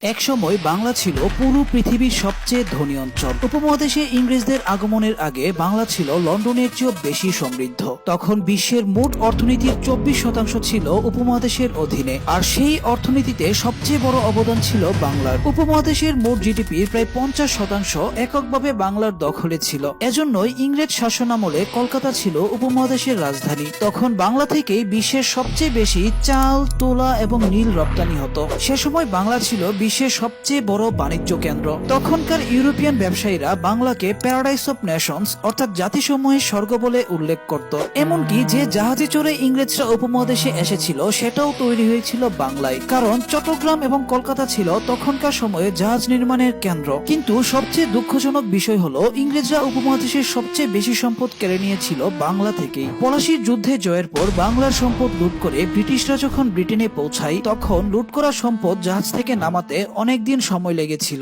একসময় বাংলা ছিল পুরো পৃথিবীর সবচেয়ে ধনী অঞ্চল। উপমহাদেশে ইংরেজদের আগমনের আগে বাংলা ছিল লন্ডনের চেয়েও বেশি সমৃদ্ধ। তখন বিশ্বের মোট অর্থনীতির 24% ছিল উপমহাদেশের অধীনে, আর সেই অর্থনীতিতে সবচেয়ে বড় অবদান ছিল বাংলার। উপমহাদেশের মোট জিডিপির প্রায় 50% এককভাবে বাংলার দখলে ছিল। এজন্যই ইংরেজ শাসনামলে কলকাতা ছিল উপমহাদেশের রাজধানী। তখন বাংলা থেকেই বিশ্বের সবচেয়ে বেশি চাল, তুলা এবং নীল রপ্তানি হতো। সে সময় বাংলা ছিল বিশ্বের সবচেয়ে বড় বাণিজ্য কেন্দ্র। তখনকার ইউরোপিয়ান ব্যবসায়ীরা বাংলাকে প্যারাডাইস অফ নেশনস অর্থাৎ জাতিসমূহের স্বর্গ বলে উল্লেখ করত। এমনকি যে জাহাজে চড়ে ইংরেজরা উপমহাদেশে এসেছিল সেটাও তৈরি হয়েছিল বাংলায়, কারণ চট্টগ্রাম এবং কলকাতা ছিল তখনকার সময়ে জাহাজ নির্মাণের কেন্দ্র। কিন্তু সবচেয়ে দুঃখজনক বিষয় হলো ইংরেজরা উপমহাদেশের সবচেয়ে বেশি সম্পদ কেড়ে নিয়েছিল বাংলা থেকেই। পলাশীর যুদ্ধে জয়ের পর বাংলার সম্পদ লুট করে ব্রিটিশরা যখন ব্রিটেনে পৌঁছায়, তখন লুট করা সম্পদ জাহাজ থেকে নামাতে অনেকদিন সময় লেগেছিল।